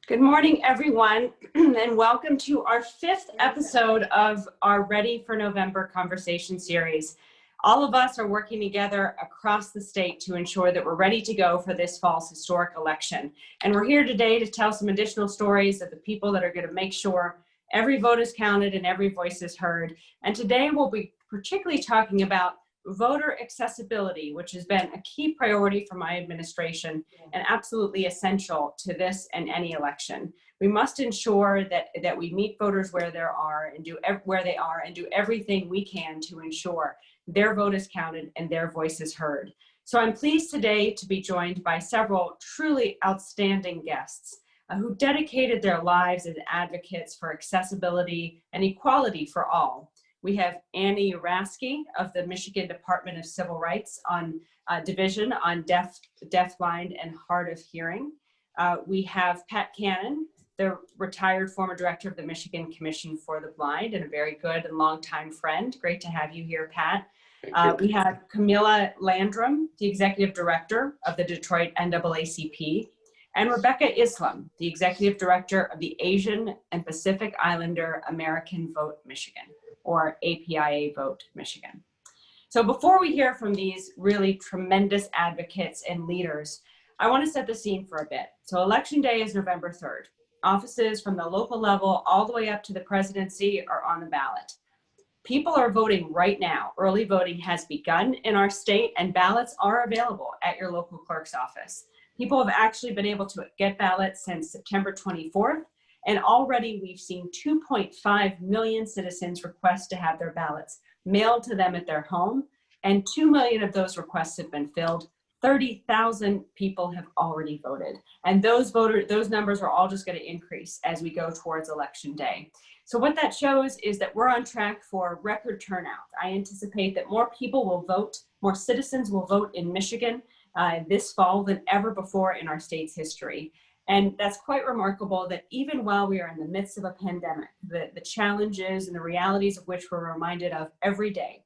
Good morning, everyone, and welcome to our 5th episode of our Ready for November conversation series. All of us are working together across the state to ensure that we're ready to go for this fall's historic election. And we're here today to tell some additional stories of the people that are going to make sure every vote is counted and every voice is heard. And today we'll be particularly talking about voter accessibility, which has been a key priority for my administration and absolutely essential to this and any election. We must ensure that we meet voters where they are and do everything we can to ensure their vote is counted and their voice is heard. So I'm pleased today to be joined by several truly outstanding guests who dedicated their lives as advocates for accessibility and equality for all. We have Annie Urasky of the Michigan Department of Civil Rights on Division on DeafBlind and Hard of Hearing. We have Pat Cannon, the retired former director of the Michigan Commission for the Blind and a very good and longtime friend. Great to have you here, Pat. We have Kamilia Landrum, the executive director of the Detroit NAACP, and Rebeka Islam, the executive director of the Asian and Pacific Islander American Vote Michigan, or APIAVote Michigan. So before we hear from these really tremendous advocates and leaders, I want to set the scene for a bit. So Election Day is November 3rd. Offices from the local level all the way up to the presidency are on the ballot. People are voting right now. Early voting has begun in our state and ballots are available at your local clerk's office. People have actually been able to get ballots since September 24th. And already we've seen 2.5 million citizens request to have their ballots mailed to them at their home, and 2 million of those requests have been filled. 30,000 people have already voted. And those numbers are all just going to increase as we go towards Election Day. So what that shows is that we're on track for record turnout. I anticipate that more people will vote, more citizens will vote in Michigan this fall than ever before in our state's history. And that's quite remarkable that even while we are in the midst of a pandemic, the challenges and the realities of which we're reminded of every day,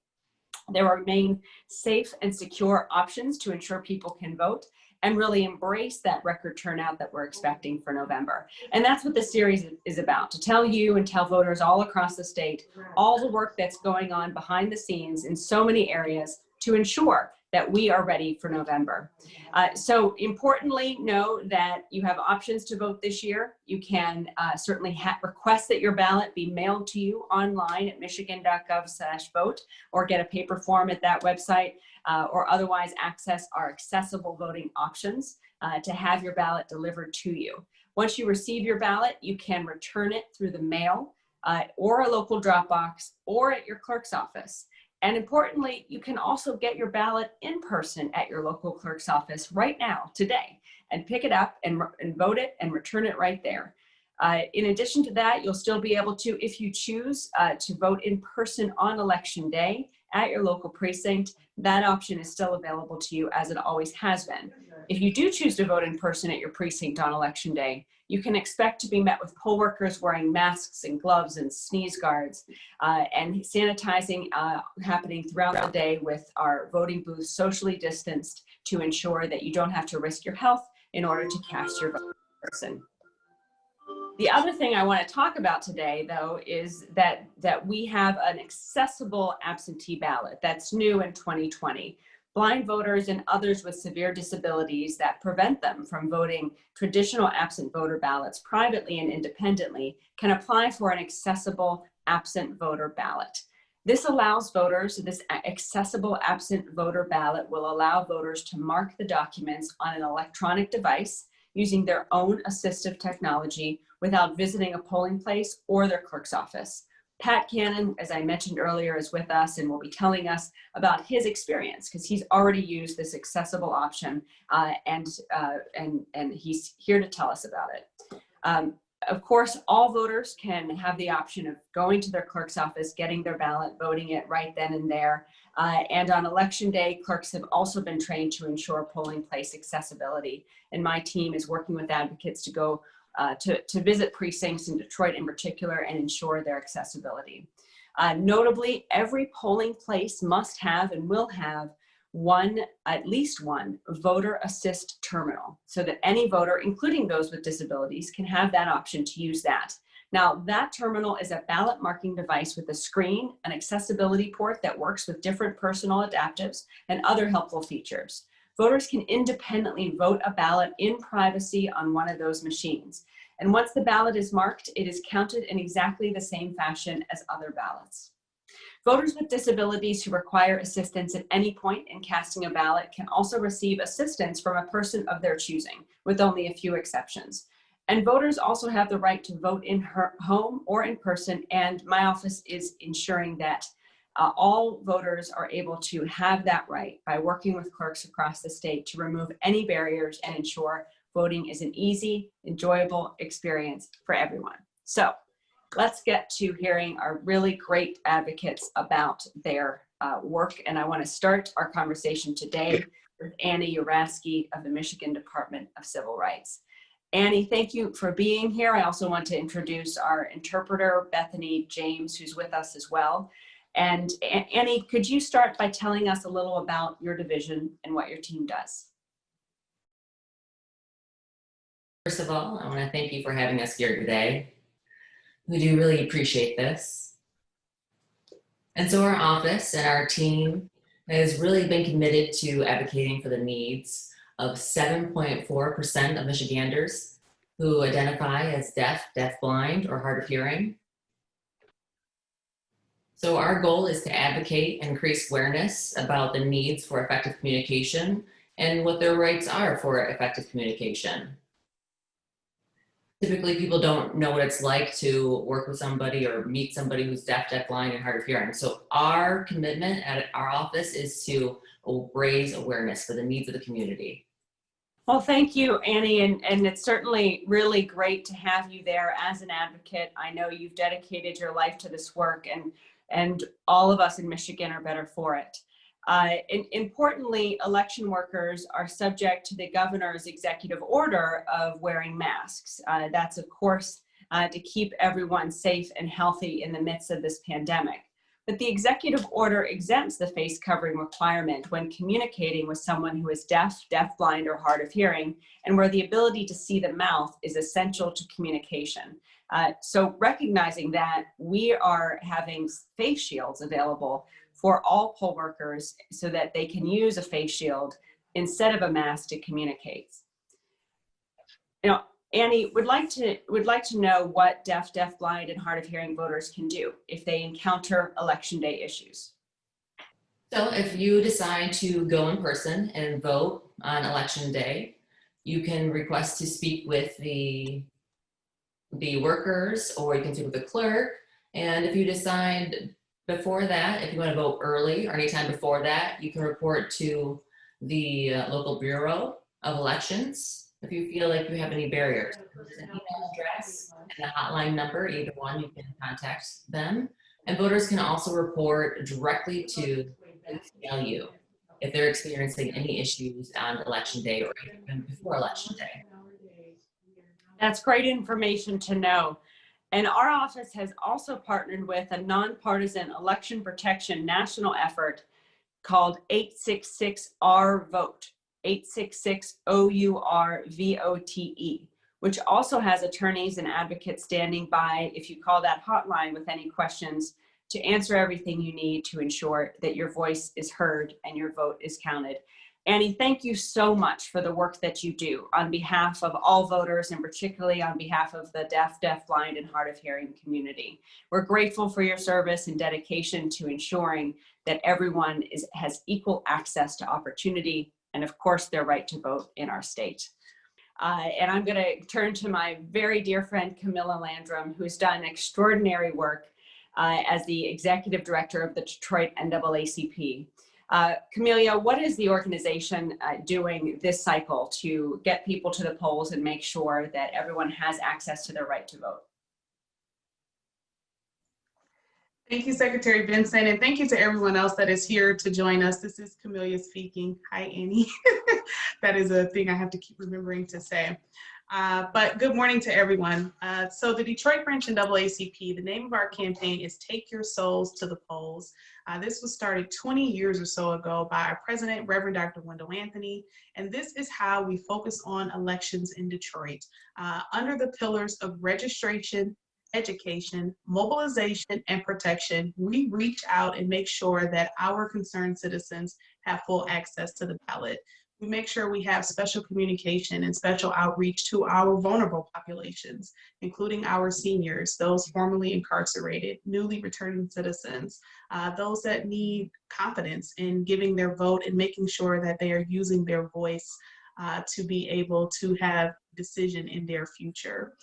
there remain safe and secure options to ensure people can vote and really embrace that record turnout that we're expecting for November. And that's what this series is about, to tell you and tell voters all across the state all the work that's going on behind the scenes in so many areas to ensure that we are ready for November. So importantly, know that you have options to vote this year. You can certainly request that your ballot be mailed to you online at michigan.gov/vote or get a paper form at that website or otherwise access our accessible voting options to have your ballot delivered to you. Once you receive your ballot, you can return it through the mail or a local drop box or at your clerk's office. And importantly, you can also get your ballot in person at your local clerk's office right now, today, and pick it up and vote it and return it right there. In addition to that, you'll still be able to, if you choose to vote in person on Election Day at your local precinct, that option is still available to you as it always has been. If you do choose to vote in person at your precinct on Election Day, you can expect to be met with poll workers wearing masks and gloves and sneeze guards and sanitizing happening throughout the day with our voting booths socially distanced to ensure that you don't have to risk your health in order to cast your vote in person. The other thing I want to talk about today, though, is that we have an accessible absentee ballot that's new in 2020. Blind voters and others with severe disabilities that prevent them from voting traditional absent voter ballots privately and independently can apply for an accessible absent voter ballot. This allows voters, this accessible absent voter ballot will allow voters to mark the documents on an electronic device using their own assistive technology without visiting a polling place or their clerk's office. Pat Cannon, as I mentioned earlier, is with us and will be telling us about his experience because he's already used this accessible option and he's here to tell us about it. Of course, all voters can have the option of going to their clerk's office, getting their ballot, voting it right then and there. And on Election Day, clerks have also been trained to ensure polling place accessibility. And my team is working with advocates to go to visit precincts in Detroit in particular and ensure their accessibility. Notably, every polling place must have and will have at least one voter assist terminal so that any voter, including those with disabilities, can have that option to use that. Now, that terminal is a ballot marking device with a screen, an accessibility port that works with different personal adaptives, and other helpful features. Voters can independently vote a ballot in privacy on one of those machines. And once the ballot is marked, it is counted in exactly the same fashion as other ballots. Voters with disabilities who require assistance at any point in casting a ballot can also receive assistance from a person of their choosing, with only a few exceptions. And voters also have the right to vote in her home or in person, and my office is ensuring that all voters are able to have that right by working with clerks across the state to remove any barriers and ensure voting is an easy, enjoyable experience for everyone. So let's get to hearing our really great advocates about their work. And I want to start our conversation today with Annie Urasky of the Michigan Department of Civil Rights. Annie, thank you for being here. I also want to introduce our interpreter, Bethany James, who's with us as well. And Annie, could you start by telling us a little about your division and what your team does? First of all, I want to thank you for having us here today. We do really appreciate this. And so our office and our team has really been committed to advocating for the needs of 7.4% of Michiganders who identify as deaf, deafblind, or hard of hearing. So our goal is to advocate and increase awareness about the needs for effective communication and what their rights are for effective communication. Typically, people don't know what it's like to work with somebody or meet somebody who's deaf, deafblind, and hard of hearing. So our commitment at our office is to raise awareness for the needs of the community. Well, thank you, Annie, and it's certainly really great to have you there as an advocate. I know you've dedicated your life to this work, and all of us in Michigan are better for it. Importantly, election workers are subject to the governor's executive order of wearing masks. That's, of course, to keep everyone safe and healthy in the midst of this pandemic. But the executive order exempts the face covering requirement when communicating with someone who is deaf, deafblind, or hard of hearing, and where the ability to see the mouth is essential to communication. So recognizing that, we are having face shields available for all poll workers so that they can use a face shield instead of a mask to communicate. You know, Annie, would like to know what deaf, deafblind, and hard of hearing voters can do if they encounter election day issues. So if you decide to go in person and vote on election day, you can request to speak with the workers, or you can speak with the clerk. And if you decide before that, if you want to vote early or anytime before that, you can report to the local Bureau of Elections if you feel like you have any barriers. There's an email address and a hotline number, either one, you can contact them. And voters can also report directly to APIAVote if they're experiencing any issues on election day or even before election day. That's great information to know. And our office has also partnered with a nonpartisan election protection national effort called 866-OUR-VOTE, 866-OUR-VOTE, which also has attorneys and advocates standing by if you call that hotline with any questions to answer everything you need to ensure that your voice is heard and your vote is counted. Annie, thank you so much for the work that you do on behalf of all voters, and particularly on behalf of the deaf, deafblind, and hard of hearing community. We're grateful for your service and dedication to ensuring that everyone has equal access to opportunity and, of course, their right to vote in our state. And I'm going to turn to my very dear friend, Kamilia Landrum, who's done extraordinary work as the executive director of the Detroit NAACP. Kamilia, what is the organization doing this cycle to get people to the polls and make sure that everyone has access to their right to vote? Thank you, Secretary Benson, and thank you to everyone else that is here to join us. This is Kamilia speaking. Hi, Annie. That is a thing I have to keep remembering to say. But good morning to everyone. So the Detroit branch NAACP, the name of our campaign is Take Your Souls to the Polls. This was started 20 years or so ago by our president, Reverend Dr. Wendell Anthony. And this is how we focus on elections in Detroit. Under the pillars of registration, education, mobilization, and protection, we reach out and make sure that our concerned citizens have full access to the ballot. We make sure we have special communication and special outreach to our vulnerable populations, including our seniors, those formerly incarcerated, newly returning citizens, those that need confidence in giving their vote and making sure that they are using their voice to be able to have decision in their future.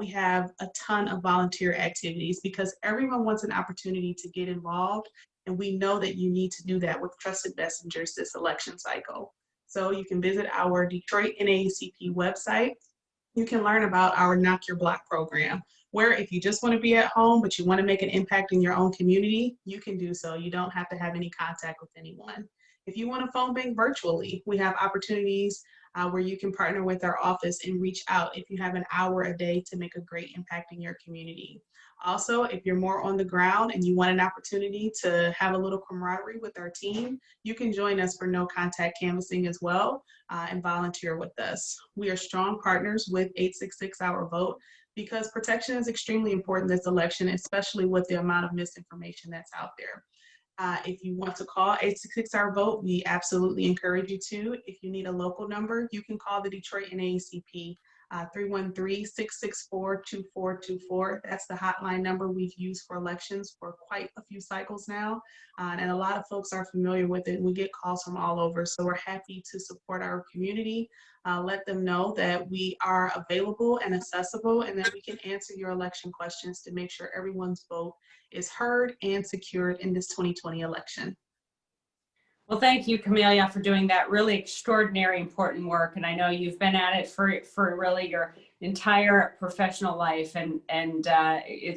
We have a ton of volunteer activities because everyone wants an opportunity to get involved, and we know that you need to do that with trusted messengers this election cycle. So you can visit our Detroit NAACP website. You can learn about our Knock Your Block program, where if you just want to be at home, but you want to make an impact in your own community, you can do so. You don't have to have any contact with anyone. If you want to phone bank virtually, we have opportunities where you can partner with our office and reach out if you have an hour a day to make a great impact in your community. Also, if you're more on the ground and you want an opportunity to have a little camaraderie with our team, you can join us for no contact canvassing as well and volunteer with us. We are strong partners with 866-OUR-VOTE because protection is extremely important this election, especially with the amount of misinformation that's out there. If you want to call 866-OUR-VOTE, we absolutely encourage you to. If you need a local number, you can call the Detroit NAACP 313-664-2424. That's the hotline number we've used for elections for quite a few cycles now. And a lot of folks are familiar with it. We get calls from all over, so we're happy to support our community. Let them know that we are available and accessible and that we can answer your election questions to make sure everyone's vote is heard and secured in this 2020 election. Well, thank you, Kamilia, for doing that really extraordinary, important work. And I know you've been at it for really your entire professional life. And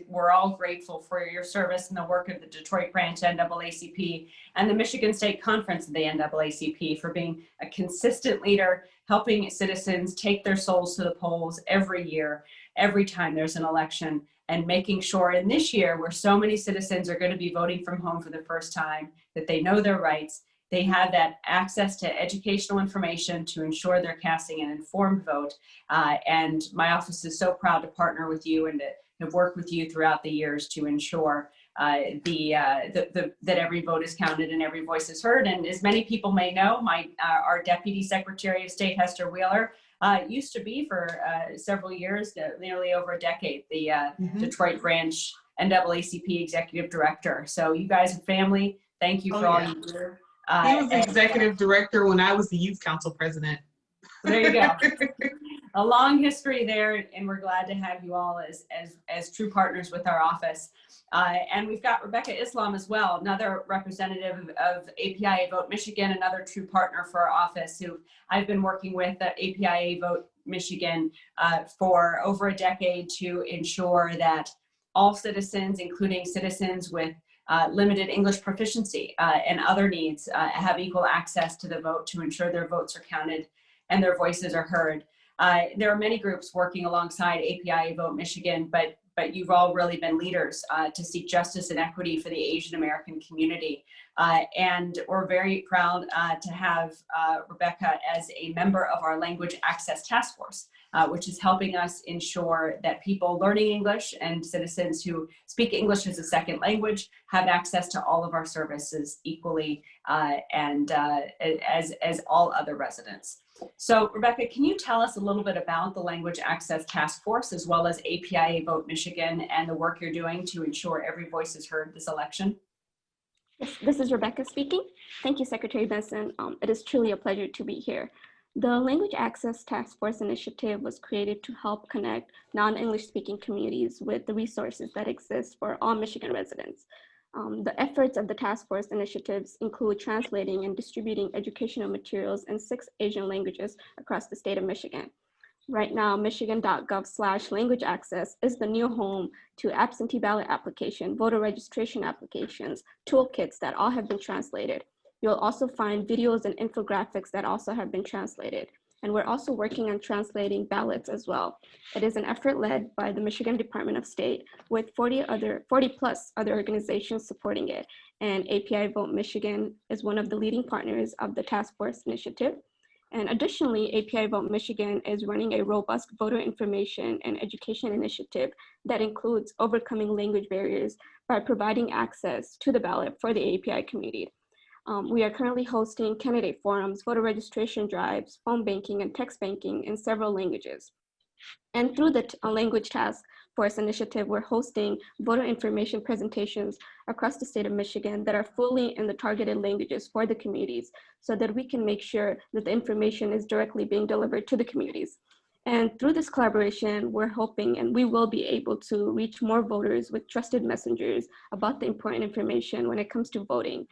we're all grateful for your service and the work of the Detroit branch NAACP and the Michigan State Conference of the NAACP for being a consistent leader, helping citizens take their souls to the polls every year, every time there's an election, and making sure in this year where so many citizens are going to be voting from home for the first time, that they know their rights. They have that access to educational information to ensure they're casting an informed vote. And my office is so proud to partner with you and to have worked with you throughout the years to ensure that every vote is counted and every voice is heard. And as many people may know, our Deputy Secretary of State, Hester Wheeler, used to be for several years, nearly over a decade, the Detroit branch NAACP Executive Director. So you guys are family. Thank you for all you do. He was the executive director when I was the youth council president. There you go. A long history there, and we're glad to have you all as true partners with our office. And we've got Rebeka Islam as well, another representative of APIAVote Michigan, another true partner for our office, who I've been working with at APIAVote Michigan for over a decade to ensure that all citizens, including citizens with limited English proficiency and other needs, have equal access to the vote to ensure their votes are counted and their voices are heard. There are many groups working alongside APIAVote Michigan, but you've all really been leaders to seek justice and equity for the Asian American community. And we're very proud to have Rebeka as a member of our Language Access Task Force, which is helping us ensure that people learning English and citizens who speak English as a second language have access to all of our services equally and as all other residents. So Rebeka, can you tell us a little bit about the Language Access Task Force as well as APIAVote Michigan and the work you're doing to ensure every voice is heard this election? Yes, this is Rebeka speaking. Thank you, Secretary Benson. It is truly a pleasure to be here. The Language Access Task Force initiative was created to help connect non-English speaking communities with the resources that exist for all Michigan residents. The efforts of the task force initiatives include translating and distributing educational materials in 6 Asian languages across the state of Michigan. Right now, michigan.gov/language access is the new home to absentee ballot application, voter registration applications, toolkits that all have been translated. You'll also find videos and infographics that also have been translated. And we're also working on translating ballots as well. It is an effort led by the Michigan Department of State with 40 plus other organizations supporting it. And APIAVote Michigan is one of the leading partners of the task force initiative. And additionally, APIAVote Michigan is running a robust voter information and education initiative that includes overcoming language barriers by providing access to the ballot for the API community. We are currently hosting candidate forums, voter registration drives, phone banking, and text banking in several languages. And through the Language Task Force initiative, we're hosting voter information presentations across the state of Michigan that are fully in the targeted languages for the communities so that we can make sure that the information is directly being delivered to the communities. And through this collaboration, we're hoping and we will be able to reach more voters with trusted messengers about the important information when it comes to voting,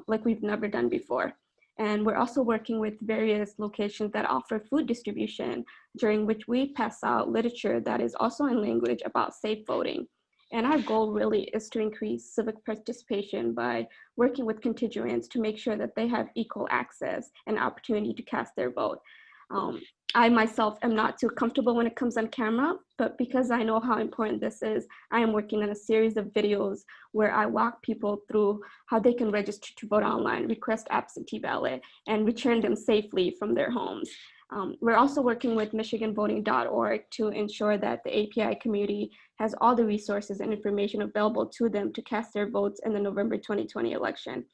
like we've never done before. And we're also working with various locations that offer food distribution, during which we pass out literature that is also in language about safe voting. And our goal really is to increase civic participation by working with constituents to make sure that they have equal access and opportunity to cast their vote. I myself am not too comfortable when it comes on camera, but because I know how important this is, I am working on a series of videos where I walk people through how they can register to vote online, request absentee ballot, and return them safely from their homes. We're also working with MichiganVoting.org to ensure that the API community has all the resources and information available to them to cast their votes in the November 2020 election.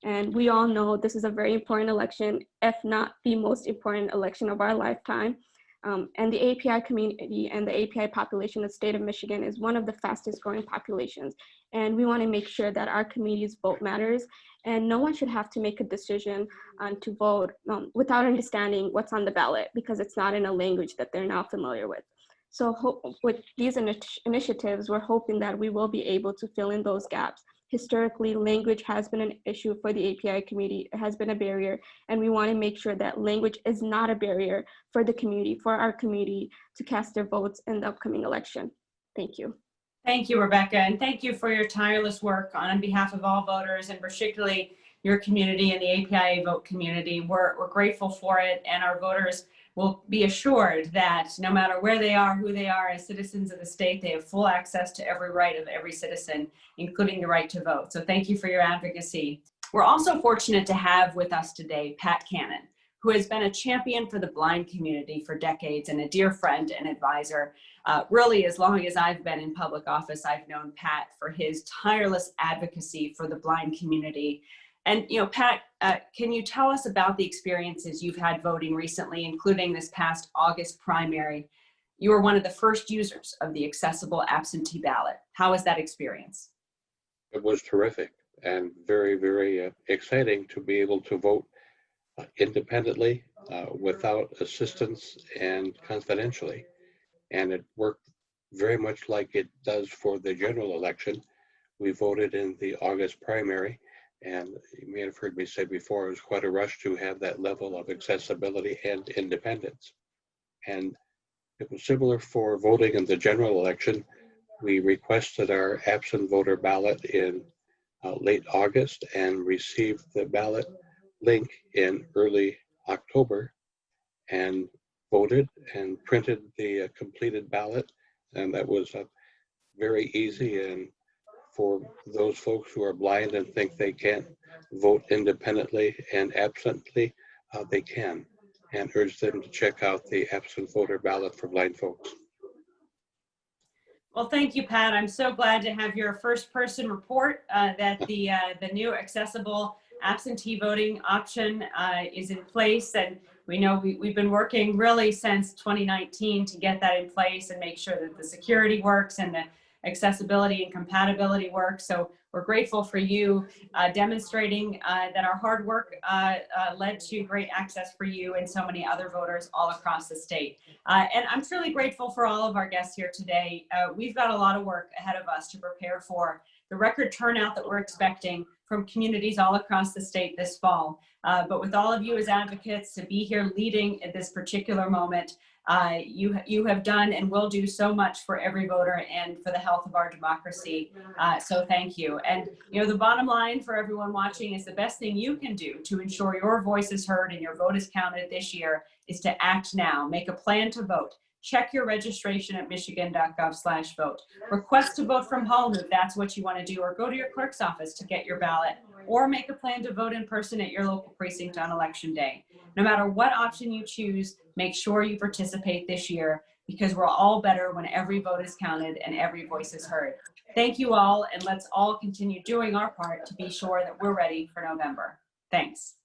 And we all know this is a very important election, if not the most important election of our lifetime. And the API community and the API population of the state of Michigan is one of the fastest growing populations. And we want to make sure that our community's vote matters. And no one should have to make a decision to vote without understanding what's on the ballot because it's not in a language that they're now familiar with. So with these initiatives, we're hoping that we will be able to fill in those gaps. Historically, language has been an issue for the API community. It has been a barrier, and we want to make sure that language is not a barrier for the community, for our community to cast their votes in the upcoming election. Thank you. Thank you, Rebeka, and thank you for your tireless work on behalf of all voters and particularly your community and the APIAVote community. We're grateful for it, and our voters will be assured that no matter where they are, who they are as citizens of the state, they have full access to every right of every citizen, including the right to vote. So thank you for your advocacy. We're also fortunate to have with us today Pat Cannon, who has been a champion for the blind community for decades and a dear friend and advisor. Really, as long as I've been in public office, I've known Pat for his tireless advocacy for the blind community. And, you know, Pat, can you tell us about the experiences you've had voting recently, including this past August primary? You were one of the first users of the accessible absentee ballot. How was that experience? It was terrific and very, very exciting to be able to vote independently, without assistance and confidentially. And it worked very much like it does for the general election. We voted in the August primary. And you may have heard me say before, it was quite a rush to have that level of accessibility and independence. And it was similar for voting in the general election. We requested our absent voter ballot in late August and received the ballot link in early October and voted and printed the completed ballot. And that was very easy. And for those folks who are blind and think they can't vote independently and absently, they can, and urge them to check out the absent voter ballot for blind folks. Well, thank you, Pat. I'm so glad to have your first person report that the new accessible absentee voting option is in place. And we know we've been working really since 2019 to get that in place and make sure that the security works and the accessibility and compatibility work. So we're grateful for you demonstrating that our hard work led to great access for you and so many other voters all across the state. And I'm truly grateful for all of our guests here today. We've got a lot of work ahead of us to prepare for the record turnout that we're expecting from communities all across the state this fall. But with all of you as advocates to be here leading at this particular moment, you have done and will do so much for every voter and for the health of our democracy. So thank you. And you know, the bottom line for everyone watching is the best thing you can do to ensure your voice is heard and your vote is counted this year is to act now. Make a plan to vote. Check your registration at michigan.gov/vote. Request to vote from home if that's what you want to do, or go to your clerk's office to get your ballot, or make a plan to vote in person at your local precinct on election day. No matter what option you choose, make sure you participate this year, because we're all better when every vote is counted and every voice is heard. Thank you all, and let's all continue doing our part to be sure that we're ready for November. Thanks.